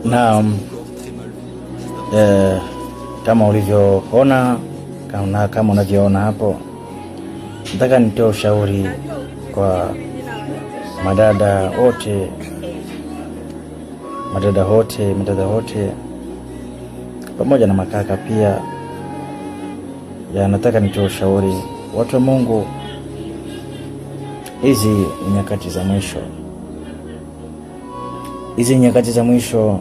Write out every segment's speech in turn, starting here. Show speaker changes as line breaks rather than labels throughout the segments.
Na kama ulivyoona na kama unavyoona hapo, nataka nitoe ushauri kwa madada wote pamoja na makaka pia. Nataka nitoe ushauri, watu wa Mungu, hizi ni nyakati za mwisho. Hizi nyakati za mwisho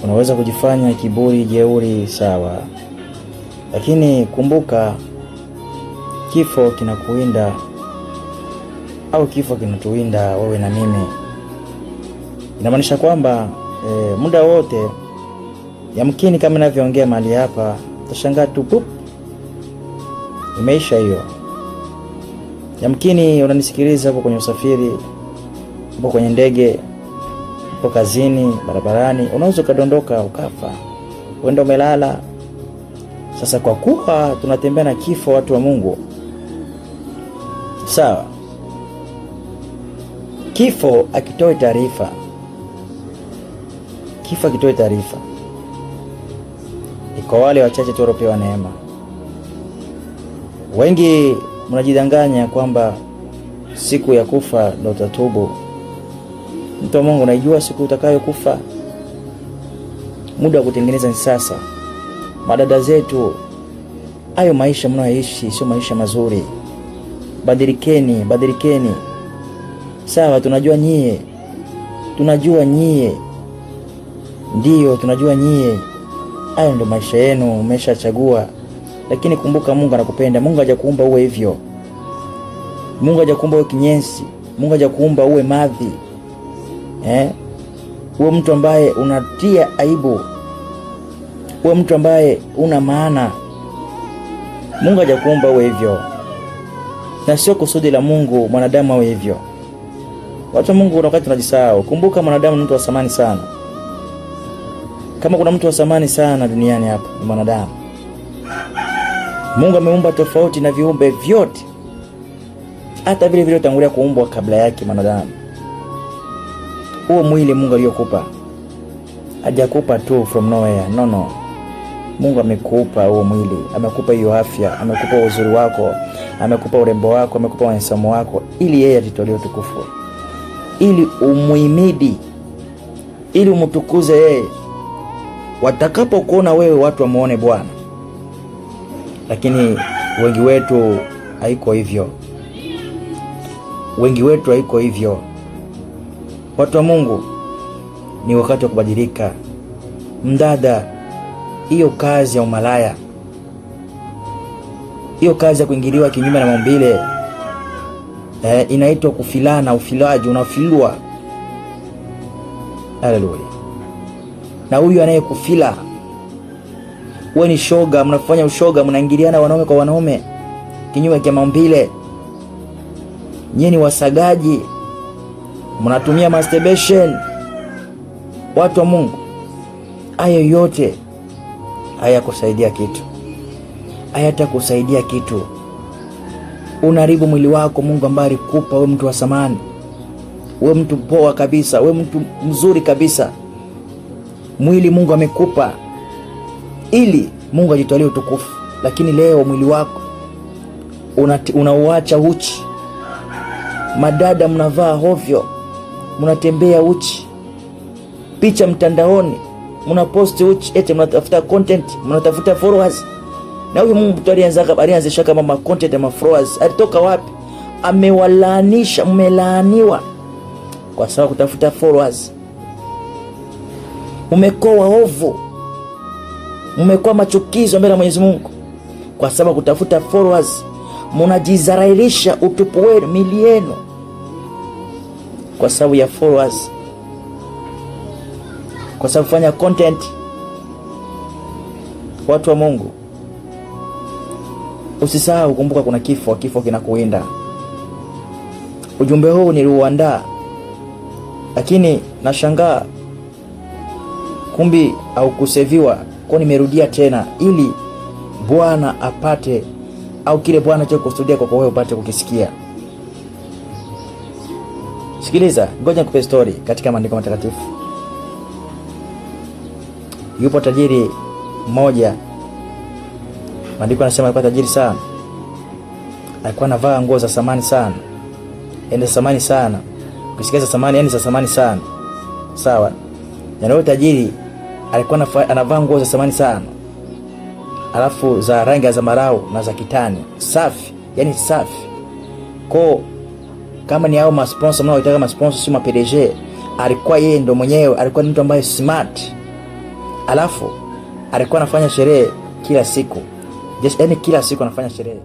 unaweza kujifanya kiburi, jeuri, sawa, lakini kumbuka kifo kinakuwinda, au kifo kinatuwinda wewe na mimi. Inamaanisha kwamba muda wote, yamkini kama ninavyoongea mahali hapa, utashangaa tu pup, imeisha hiyo. Yamkini unanisikiliza hapo kwenye usafiri, hapo kwenye ndege, hapo kazini, barabarani, unaweza kadondoka ukafa, uenda umelala. Sasa kwa kuwa tunatembea na kifo, watu wa Mungu, sawa, kifo akitoe taarifa, iko wale wachache tu waliopewa neema. Wengi mnajidanganya kwamba siku ya kufa ndio utatubu. Mtu wa Mungu, unajua siku utakayokufa? Muda wa kutengeneza ni sasa. Madada zetu, hayo maisha mnayoishi sio maisha mazuri. Badilikeni. Sawa, tunajua nyie, ndio tunajua nyie, hayo ndio maisha yenu, umeshachagua. Lakini kumbuka, Mungu anakupenda. Mungu hajakuumba uwe hivyo. Mungu hajakuumba uwe kinyenzi. Mungu hajakuumba uwe madhi, uwe mtu ambaye unatia aibu, uwe mtu ambaye una maana. Mungu hajakuumba uwe hivyo, na sio kusudi la Mungu mwanadamu awe hivyo. Watu wa Mungu, wakati tunajisahau, kumbuka mwanadamu ni mtu wa thamani sana. Kama kuna mtu wa thamani sana duniani hapa, ni mwanadamu. Mungu ameumba tofauti na viumbe vyote, hata vile utangulia kuumbwa kabla yake mwanadamu. Huo mwili Mungu aliyokupa, hajakupa tu from nowhere, no. Mungu amekupa huo mwili, amekupa hiyo afya, amekupa uzuri wako, amekupa urembo wako, amekupa wansamu wako, ili yeye atitolee utukufu, ili umuhimidi, ili umtukuze yeye. Watakapokuona wewe, watu wamuone Bwana. Lakini wengi wetu haiko hivyo. Watu wa Mungu, ni wakati wa kubadilika. Mdada, hiyo kazi ya umalaya, hiyo kazi ya kuingiliwa kinyume na maumbile, inaitwa kufilana, ufilaji, unafilwa. Haleluya. Na huyu anayekufila, wewe ni shoga, mnafanya ushoga, mnaingiliana wanaume kwa wanaume kinyume cha maumbile. Nyinyi ni wasagaji, mnatumia masturbation. Watu wa Mungu, hayo yote hayakusaidia kitu. Unaharibu mwili wako Mungu ambaye alikupa. Wewe mtu wa thamani, wewe mtu poa kabisa, wewe mtu mzuri kabisa. Mwili Mungu amekupa ili Mungu ajitolee utukufu, lakini leo mwili wako unauacha uchi. Madada mnavaa hovyo, mnatembea uchi, picha mtandaoni, mnapost uchi, eti mnatafuta content, mnatafuta followers. Na huyu Mungu alianzisha kama content na followers, alitoka wapi? Amewalaanisha, mmelaaniwa kwa sababu kutafuta followers. Umekoa ovu, mmekuwa machukizo mbele ya Mwenyezi Mungu kwa sababu kutafuta followers. Mnajizarailisha utupu wenu, mili yenu, kwa sababu ya followers, kwa sababu fanya content. Watu wa Mungu, usisahau, kumbuka kuna kifo kinakuwinda. Ujumbe huu niliuandaa, lakini nashangaa kumbi au kuseviwa, kwa nimerudia tena ili Bwana apate, au kile Bwana cha kusudia kwa wewe upate kukisikia. Sikiliza, ngoja nikupe story katika maandiko matakatifu. Yupo tajiri mmoja, maandiko yanasema alikuwa tajiri sana. Alikuwa anavaa nguo za samani sana. Ende samani sana. Ukisikia za samani, yani za samani sana. Sawa? Na yule tajiri alikuwa anavaa nguo za samani sana. Alafu za rangi ya zambarau na za kitani. Safi, yani safi. Kwa kama ni hao ma sponsor mnaoitaka ma sponsor si ma PDG, alikuwa yeye ndo mwenyewe, alikuwa ni mtu ambaye smart. Alafu alikuwa anafanya sherehe kila siku. Yani kila siku anafanya sherehe.